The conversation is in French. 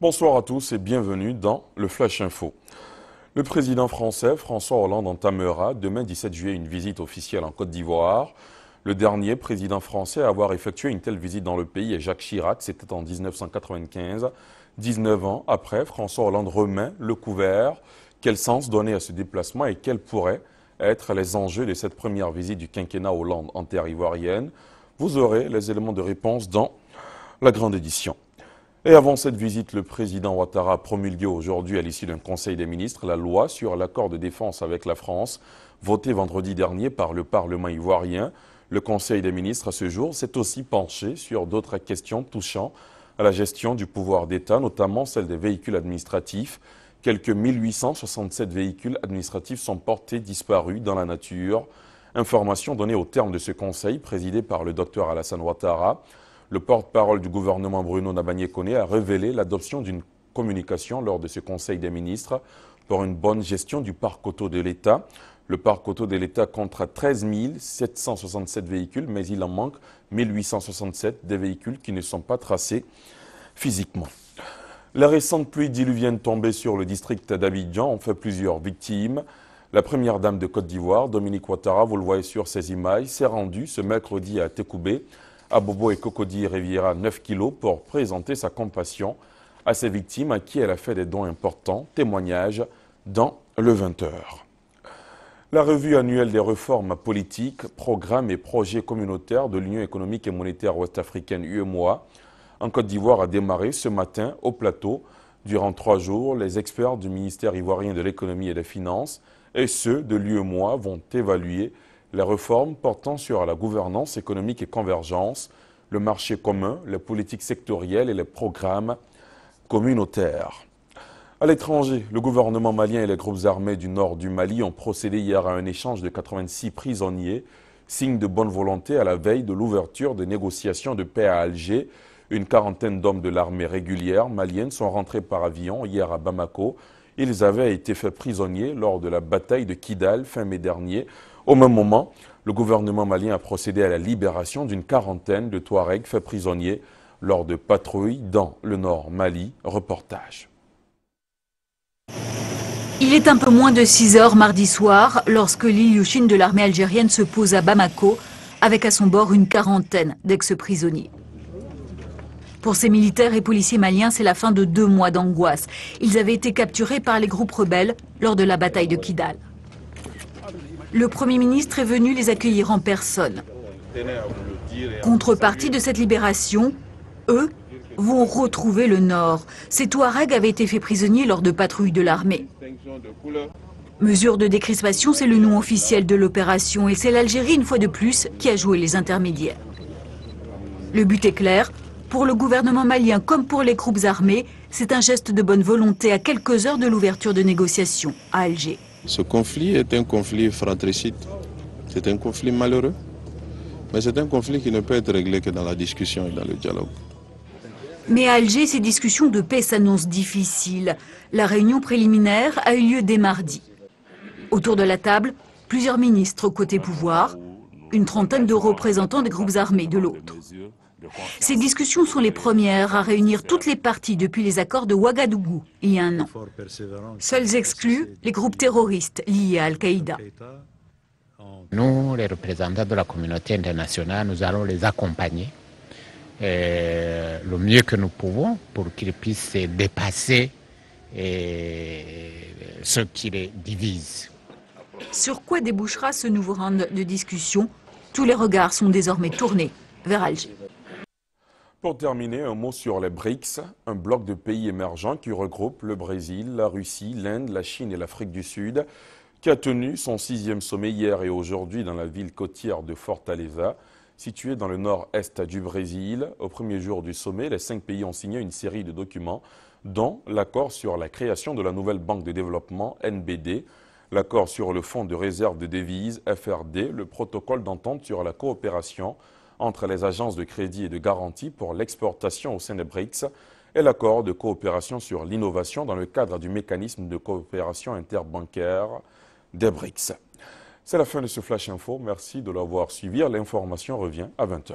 Bonsoir à tous et bienvenue dans le Flash Info. Le président français François Hollande entamera demain 17 juillet une visite officielle en Côte d'Ivoire. Le dernier président français à avoir effectué une telle visite dans le pays est Jacques Chirac, c'était en 1995. 19 ans après, François Hollande remet le couvert. Quel sens donner à ce déplacement et quels pourraient être les enjeux de cette première visite du quinquennat Hollande en terre ivoirienne? Vous aurez les éléments de réponse dans la grande édition. Et avant cette visite, le président Ouattara a promulgué aujourd'hui, à l'issue d'un conseil des ministres, la loi sur l'accord de défense avec la France, votée vendredi dernier par le Parlement ivoirien. Le conseil des ministres, à ce jour, s'est aussi penché sur d'autres questions touchant à la gestion du pouvoir d'État, notamment celle des véhicules administratifs. Quelques 1867 véhicules administratifs sont portés disparus dans la nature. Information donnée au terme de ce conseil, présidé par le docteur Alassane Ouattara. Le porte-parole du gouvernement Bruno Nabagné-Koné a révélé l'adoption d'une communication lors de ce conseil des ministres pour une bonne gestion du parc auto de l'État. Le parc auto de l'État compte 13 767 véhicules, mais il en manque 1867 des véhicules qui ne sont pas tracés physiquement. Les récentes pluies diluviennes tombées sur le district d'Abidjan ont fait plusieurs victimes. La première dame de Côte d'Ivoire, Dominique Ouattara, vous le voyez sur ces images, s'est rendue ce mercredi à Tekoubé, à Bobo et Cocody Riviera 9 kilos pour présenter sa compassion à ces victimes à qui elle a fait des dons importants. Témoignage dans le 20h. La revue annuelle des réformes politiques, programmes et projets communautaires de l'Union économique et monétaire ouest-africaine UEMOA en Côte d'Ivoire a démarré ce matin au plateau. Durant 3 jours, les experts du ministère ivoirien de l'économie et des finances et ceux de l'UEMOA vont évaluer les réformes portant sur la gouvernance économique et convergence, le marché commun, les politiques sectorielles et les programmes communautaires. À l'étranger, le gouvernement malien et les groupes armés du nord du Mali ont procédé hier à un échange de 86 prisonniers, signe de bonne volonté à la veille de l'ouverture des négociations de paix à Alger. Une quarantaine d'hommes de l'armée régulière malienne sont rentrés par avion hier à Bamako. Ils avaient été faits prisonniers lors de la bataille de Kidal fin mai dernier. Au même moment, le gouvernement malien a procédé à la libération d'une quarantaine de Touaregs faits prisonniers lors de patrouilles dans le nord Mali. Reportage. Il est un peu moins de 6 heures mardi soir lorsque l'Ilyushin de l'armée algérienne se pose à Bamako avec à son bord une quarantaine d'ex-prisonniers. Pour ces militaires et policiers maliens, c'est la fin de 2 mois d'angoisse. Ils avaient été capturés par les groupes rebelles lors de la bataille de Kidal. Le Premier ministre est venu les accueillir en personne. Contrepartie de cette libération, eux vont retrouver le Nord. Ces Touaregs avaient été faits prisonniers lors de patrouilles de l'armée. Mesure de décrispation, c'est le nom officiel de l'opération et c'est l'Algérie, une fois de plus, qui a joué les intermédiaires. Le but est clair. Pour le gouvernement malien comme pour les groupes armés, c'est un geste de bonne volonté à quelques heures de l'ouverture de négociations à Alger. Ce conflit est un conflit fratricide, c'est un conflit malheureux, mais c'est un conflit qui ne peut être réglé que dans la discussion et dans le dialogue. Mais à Alger, ces discussions de paix s'annoncent difficiles. La réunion préliminaire a eu lieu dès mardi. Autour de la table, plusieurs ministres côté pouvoir, une trentaine de représentants des groupes armés de l'autre. Ces discussions sont les premières à réunir toutes les parties depuis les accords de Ouagadougou il y a 1 an. Seuls exclus, les groupes terroristes liés à Al-Qaïda. Nous, les représentants de la communauté internationale, nous allons les accompagner le mieux que nous pouvons pour qu'ils puissent dépasser ce qui les divise. Sur quoi débouchera ce nouveau round de discussion? Tous les regards sont désormais tournés vers Alger. Pour terminer, un mot sur les BRICS, un bloc de pays émergents qui regroupe le Brésil, la Russie, l'Inde, la Chine et l'Afrique du Sud, qui a tenu son 6e sommet hier et aujourd'hui dans la ville côtière de Fortaleza, située dans le nord-est du Brésil. Au premier jour du sommet, les 5 pays ont signé une série de documents, dont l'accord sur la création de la nouvelle banque de développement NBD, l'accord sur le fonds de réserve de devises FRD, le protocole d'entente sur la coopération entre les agences de crédit et de garantie pour l'exportation au sein des BRICS et l'accord de coopération sur l'innovation dans le cadre du mécanisme de coopération interbancaire des BRICS. C'est la fin de ce Flash Info. Merci de l'avoir suivi. L'information revient à 20h.